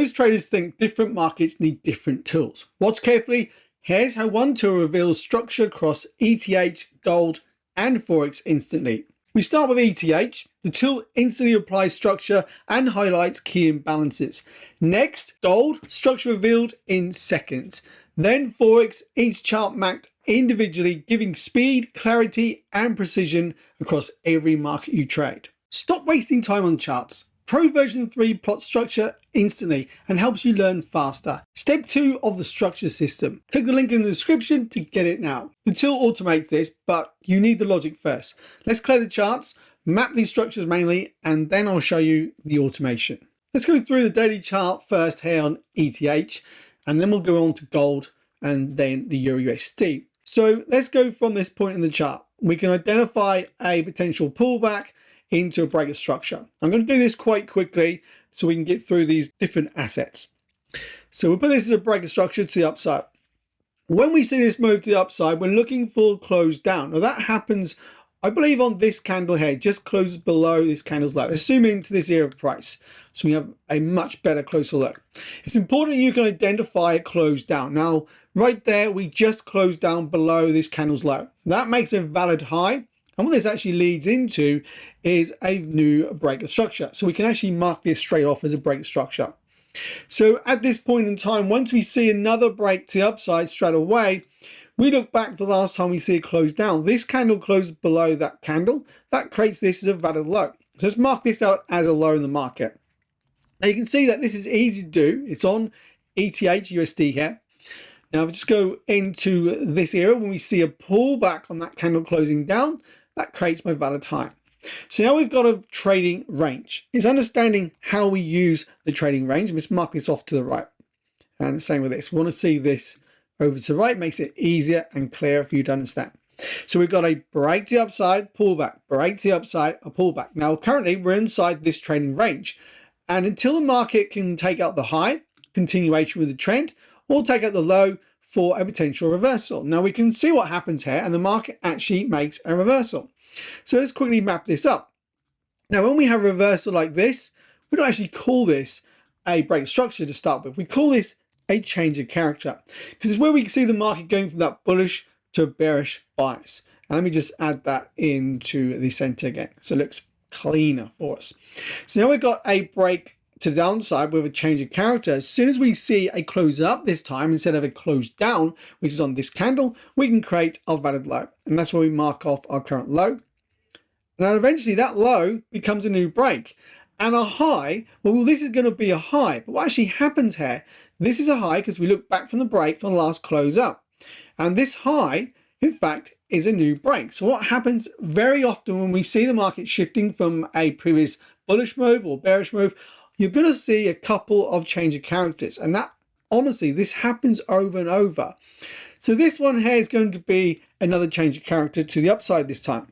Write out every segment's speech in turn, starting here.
Most traders think different markets need different tools. Watch carefully. Here's how one tool reveals structure across ETH, gold, and Forex instantly. We start with ETH. The tool instantly applies structure and highlights key imbalances. Next, gold, structure revealed in seconds. Then Forex, each chart marked individually, giving speed, clarity, and precision across every market you trade. Stop wasting time on charts. Pro version 3 plots structure instantly and helps you learn faster. Step 2 of the structure system. Click the link in the description to get it now. The tool automates this, but you need the logic first. Let's clear the charts, map these structures manually, and then I'll show you the automation. Let's go through the daily chart first here on ETH, and then we'll go on to gold and then the EURUSD. So let's go from this point in the chart. We can identify a potential pullback into a break of structure. I'm going to do this quite quickly so we can get through these different assets. So we'll put this as a break of structure to the upside. When we see this move to the upside, we're looking for close down. Now that happens, I believe, on this candle here, just closes below this candle's low. Let's zoom into this area of price so we have a much better closer look. It's important you can identify a close down. Now, right there, we just closed down below this candle's low. That makes a valid high. And what this actually leads into is a new break of structure. So we can actually mark this straight off as a break of structure. So at this point in time, once we see another break to the upside straight away, we look back to the last time we see it close down. This candle closed below that candle. That creates this as a valid low. So let's mark this out as a low in the market. Now you can see that this is easy to do. It's on ETH USD here. Now if we just go into this area, when we see a pullback on that candle closing down, that creates my valid high. So now we've got a trading range. It's understanding how we use the trading range. Let's mark this off to the right. And the same with this. We want to see this over to the right, makes it easier and clearer for you to understand. So we've got a break to the upside, pullback, break to the upside, a pullback. Now currently we're inside this trading range. And until the market can take out the high, continuation with the trend, or take out the low for a potential reversal. Now we can see what happens here, and the market actually makes a reversal. So let's quickly map this up. Now when we have a reversal like this, we don't actually call this a break of structure to start with. We call this a change of character, because it's where we can see the market going from that bullish to a bearish bias. And let me just add that into the center again, so it looks cleaner for us. So now we've got a break to the downside with a change of character. As soon as we see a close up this time, instead of a close down, which is on this candle, we can create our valid low. And that's where we mark off our current low. Now eventually that low becomes a new break. And a high, well, this is going to be a high. But what actually happens here, this is a high because we look back from the break from the last close up. And this high, in fact, is a new break. So what happens very often when we see the market shifting from a previous bullish move or bearish move, you're going to see a couple of change of characters. And that, honestly, this happens over and over. So this one here is going to be another change of character to the upside this time.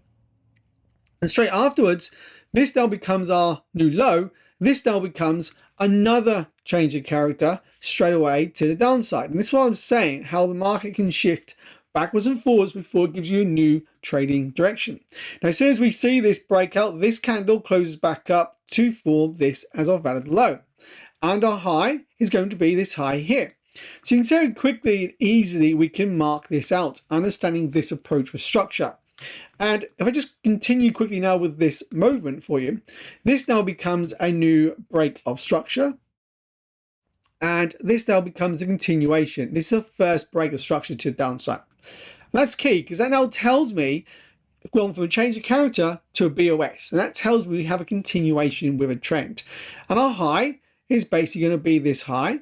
And straight afterwards, this now becomes our new low. This now becomes another change of character straight away to the downside. And this is what I'm saying, how the market can shift backwards and forwards before it gives you a new trading direction. Now, as soon as we see this breakout, this candle closes back up to form this as our valid low. And our high is going to be this high here. So you can see how quickly and easily we can mark this out, understanding this approach with structure. And if I just continue quickly now with this movement for you, this now becomes a new break of structure. And this now becomes a continuation. This is the first break of structure to the downside. And that's key because that now tells me we've gone from a change of character to a BOS. And that tells me we have a continuation with a trend. And our high is basically going to be this high.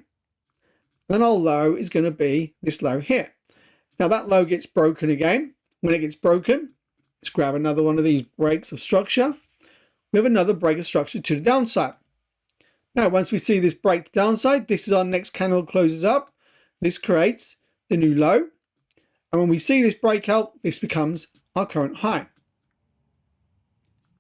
Then our low is going to be this low here. Now that low gets broken again. When it gets broken, let's grab another one of these breaks of structure. We have another break of structure to the downside. Now, once we see this break to downside, this is our next candle closes up. This creates the new low. And when we see this breakout, this becomes our current high.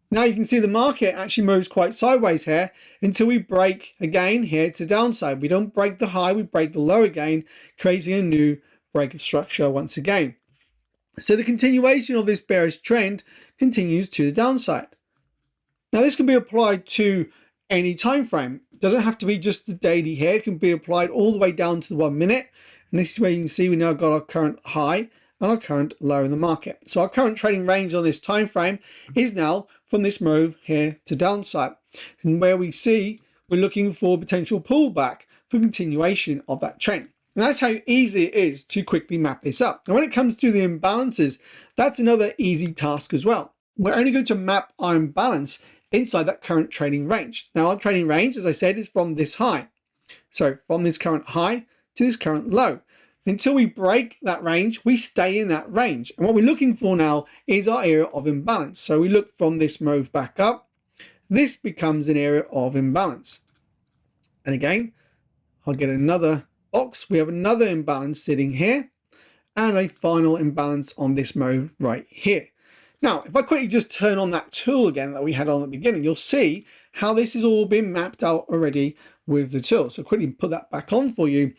Now you can see the market actually moves quite sideways here until we break again here to the downside. We don't break the high, we break the low again, creating a new break of structure once again. So the continuation of this bearish trend continues to the downside. Now this can be applied to any time frame. Doesn't have to be just the daily here. It can be applied all the way down to the 1 minute. And this is where you can see we now got our current high and our current low in the market. So our current trading range on this time frame is now from this move here to downside. And where we see we're looking for potential pullback for continuation of that trend. And that's how easy it is to quickly map this up. And when it comes to the imbalances, that's another easy task as well. We're only going to map our imbalance inside that current trading range. Now our trading range, as I said, is from this high. So from this current high to this current low. Until we break that range, we stay in that range. And what we're looking for now is our area of imbalance. So we look from this move back up. This becomes an area of imbalance. And again, I'll get another box. We have another imbalance sitting here and a final imbalance on this move right here. Now, if I quickly just turn on that tool again that we had on at the beginning, you'll see how this has all been mapped out already with the tool. So quickly put that back on for you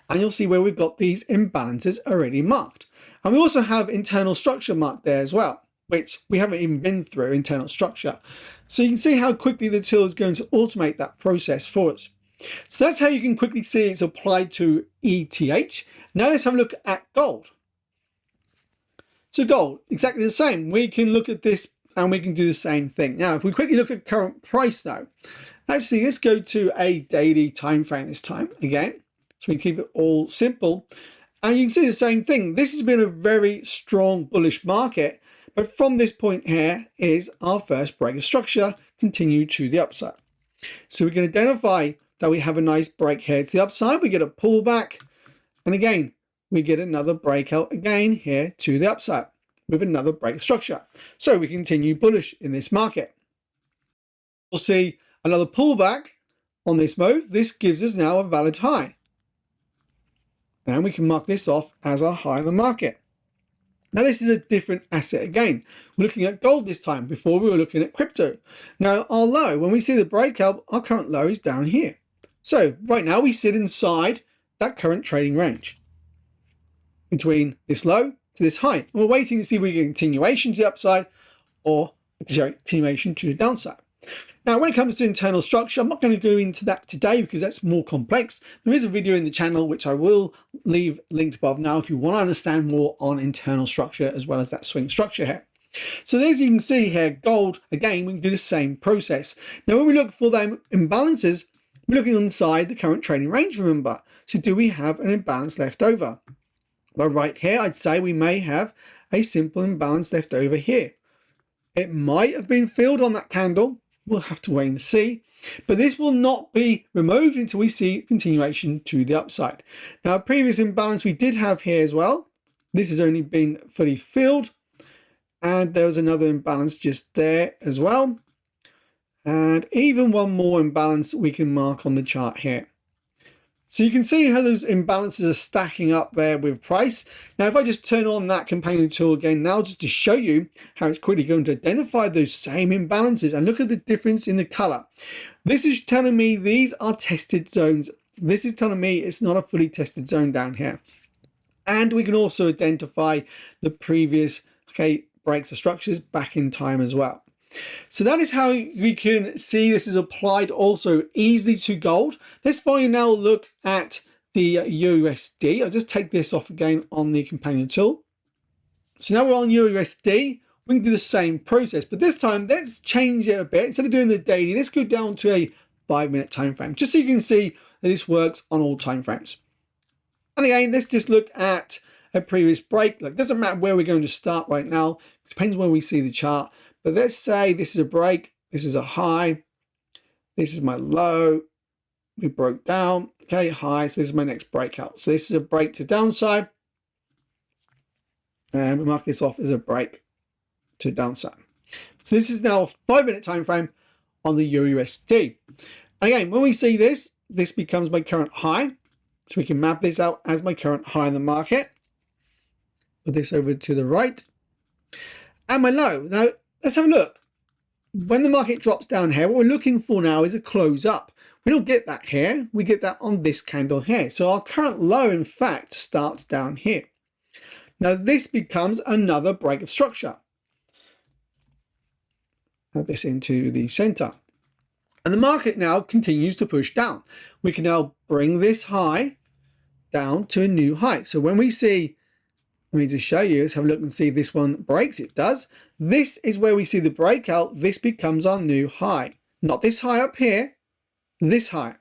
and you'll see where we've got these imbalances already marked. And we also have internal structure marked there as well, which we haven't even been through internal structure. So you can see how quickly the tool is going to automate that process for us. So that's how you can quickly see it's applied to ETH. Now let's have a look at gold. So gold, exactly the same. We can look at this and we can do the same thing. Now, if we quickly look at current price though, actually let's go to a daily time frame this time again. So we keep it all simple. And you can see the same thing. This has been a very strong bullish market, but from this point here is our first break of structure, continue to the upside. So we can identify that we have a nice break here to the upside. We get a pullback. And again, we get another breakout again here to the upside with another break structure. So we continue bullish in this market. We'll see another pullback on this move. This gives us now a valid high. And we can mark this off as our high in the market. Now this is a different asset again. We're looking at gold this time. Before we were looking at crypto. Now our low, when we see the breakout, our current low is down here. So right now we sit inside that current trading range between this low to this high. And we're waiting to see if we get a continuation to the upside or continuation to the downside. Now, when it comes to internal structure, I'm not going to go into that today because that's more complex. There is a video in the channel which I will leave linked above now if you want to understand more on internal structure as well as that swing structure here. So as you can see here, gold, again, we can do the same process. Now, when we look for them imbalances, we're looking inside the current trading range, remember. So do we have an imbalance left over? Well, right here, I'd say we may have a simple imbalance left over here. It might have been filled on that candle. We'll have to wait and see. But this will not be removed until we see continuation to the upside. Now, a previous imbalance we did have here as well. This has only been fully filled. And there was another imbalance just there as well. And even one more imbalance we can mark on the chart here. So you can see how those imbalances are stacking up there with price. Now, if I just turn on that companion tool again now, just to show you how it's quickly going to identify those same imbalances and look at the difference in the color. This is telling me these are tested zones. This is telling me it's not a fully tested zone down here. And we can also identify the previous breaks or structures back in time as well. So that is how we can see this is applied also easily to gold. Let's finally now look at the EURUSD. I'll just take this off again on the companion tool. So now we're on EURUSD. We can do the same process, but this time let's change it a bit. Instead of doing the daily, let's go down to a 5-minute time frame, just so you can see that this works on all time frames. And again, let's just look at a previous break. Look, it doesn't matter where we're going to start right now. It depends where we see the chart. But let's say this is a break, this is a high, this is my low, we broke down, okay, high, so this is my next breakout. So this is a break to downside, and we mark this off as a break to downside. So this is now a 5-minute time frame on the EURUSD. And again, when we see this, this becomes my current high, so we can map this out as my current high in the market. Put this over to the right, and my low. Now, let's have a look. When the market drops down here, what we're looking for now is a close up. We don't get that here. We get that on this candle here. So our current low, in fact, starts down here. Now this becomes another break of structure. Add this into the center. And the market now continues to push down. We can now bring this high down to a new high. So when we see, let me just show you, let's have a look and see if this one breaks. It does. This is where we see the breakout. This becomes our new high. Not this high up here, this high.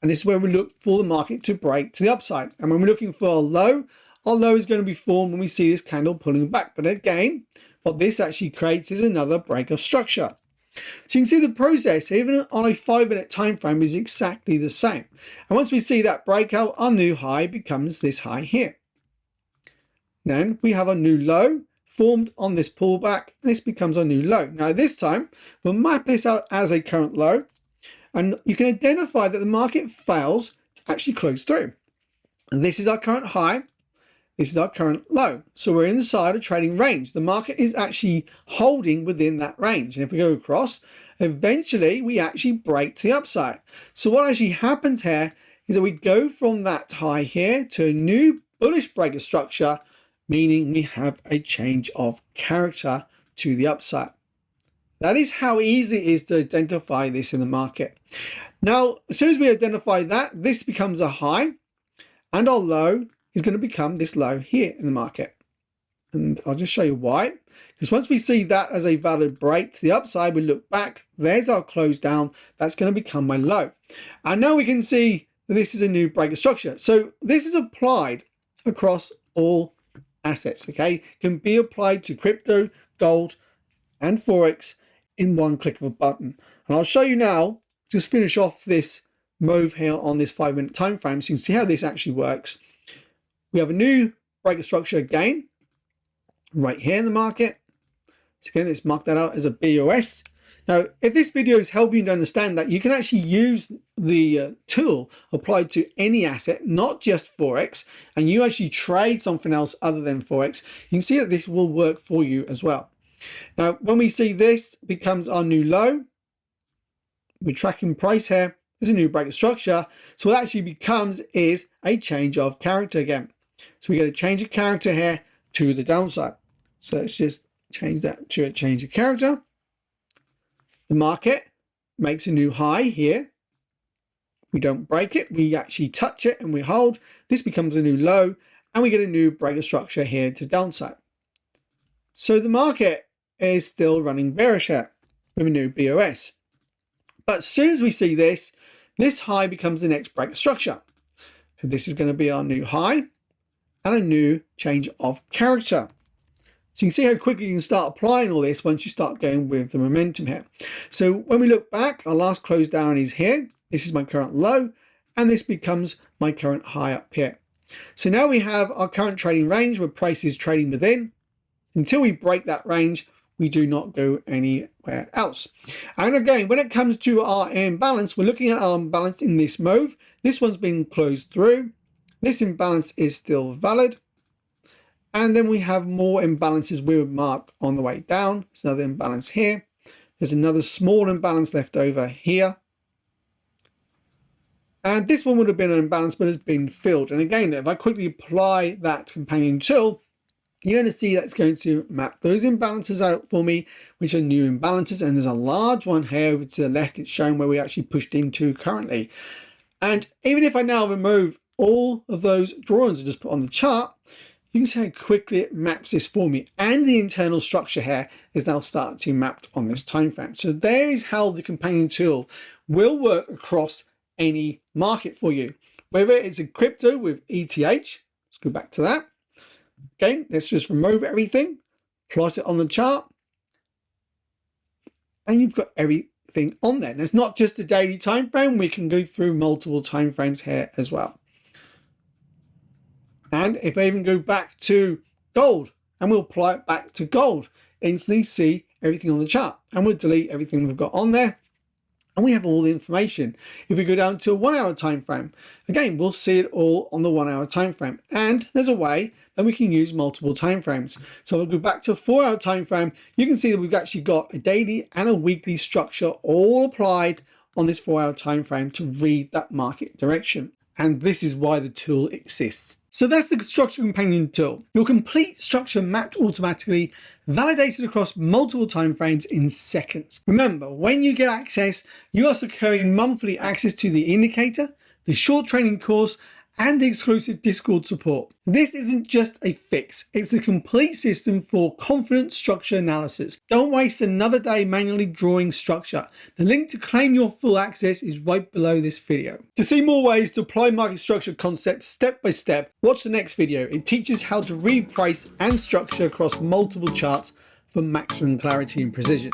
And this is where we look for the market to break to the upside. And when we're looking for our low is going to be formed when we see this candle pulling back. But again, what this actually creates is another break of structure. So you can see the process, even on a 5-minute time frame, is exactly the same. And once we see that breakout, our new high becomes this high here. Then we have a new low formed on this pullback. This becomes our new low. Now this time, we'll map this out as a current low. And you can identify that the market fails to actually close through. And this is our current high. This is our current low. So we're inside a trading range. The market is actually holding within that range. And if we go across, eventually we actually break to the upside. So what actually happens here is that we go from that high here to a new bullish break of structure, meaning we have a change of character to the upside. That is how easy it is to identify this in the market. Now, as soon as we identify that, this becomes a high, and our low is going to become this low here in the market. And I'll just show you why. Because once we see that as a valid break to the upside, we look back, there's our close down, that's going to become my low. And now we can see that this is a new break of structure. So this is applied across all assets, okay? It can be applied to crypto, gold, and Forex in one click of a button. And I'll show you now, just finish off this move here on this 5-minute time frame so you can see how this actually works. We have a new break of structure again, right here in the market. So again, let's mark that out as a BOS. Now, if this video is helping you to understand that you can actually use the tool applied to any asset, not just Forex, and you actually trade something else other than Forex, you can see that this will work for you as well. Now, when we see this becomes our new low, we're tracking price here. There's a new break of structure. So what actually becomes is a change of character again. So we get a change of character here to the downside. So let's just change that to a change of character. The market makes a new high here. We don't break it. We actually touch it and we hold. This becomes a new low and we get a new break of structure here to downside. So the market is still running bearish here with a new BOS. But as soon as we see this, this high becomes the next break of structure. And this is going to be our new high and a new change of character. So you can see how quickly you can start applying all this once you start going with the momentum here. So when we look back, our last close down is here. This is my current low, and this becomes my current high up here. So now we have our current trading range where price is trading within. Until we break that range, we do not go anywhere else. And again, when it comes to our imbalance, we're looking at our imbalance in this move. This one's been closed through. This imbalance is still valid. And then we have more imbalances we would mark on the way down. There's another imbalance here. There's another small imbalance left over here. And this one would have been an imbalance, but has been filled. And again, if I quickly apply that companion tool, you're going to see that it's going to map those imbalances out for me, which are new imbalances. And there's a large one here over to the left. It's showing where we actually pushed into currently. And even if I now remove all of those drawings and just put on the chart, you can see how quickly it maps this for me. And the internal structure here is now starting to be mapped on this time frame. So there is how the companion tool will work across any market for you. Whether it's a crypto with ETH, let's go back to that. Again, let's just remove everything, plot it on the chart, and you've got everything on there. And it's not just the daily time frame, we can go through multiple time frames here as well. And if I even go back to gold and we'll apply it back to gold, instantly see everything on the chart, and we'll delete everything we've got on there. And we have all the information. If we go down to a 1 hour time frame, again, we'll see it all on the 1 hour time frame. And there's a way that we can use multiple time frames. So we'll go back to a 4 hour time frame. You can see that we've actually got a daily and a weekly structure all applied on this 4 hour time frame to read that market direction. And this is why the tool exists. So that's the Structure Companion tool. Your complete structure mapped automatically, validated across multiple timeframes in seconds. Remember, when you get access, you are securing monthly access to the indicator, the short training course, and the exclusive Discord support. This isn't just a fix, it's a complete system for confident structure analysis. Don't waste another day manually drawing structure. The link to claim your full access is right below this video. To see more ways to apply market structure concepts step by step, watch the next video. It teaches how to read price and structure across multiple charts for maximum clarity and precision.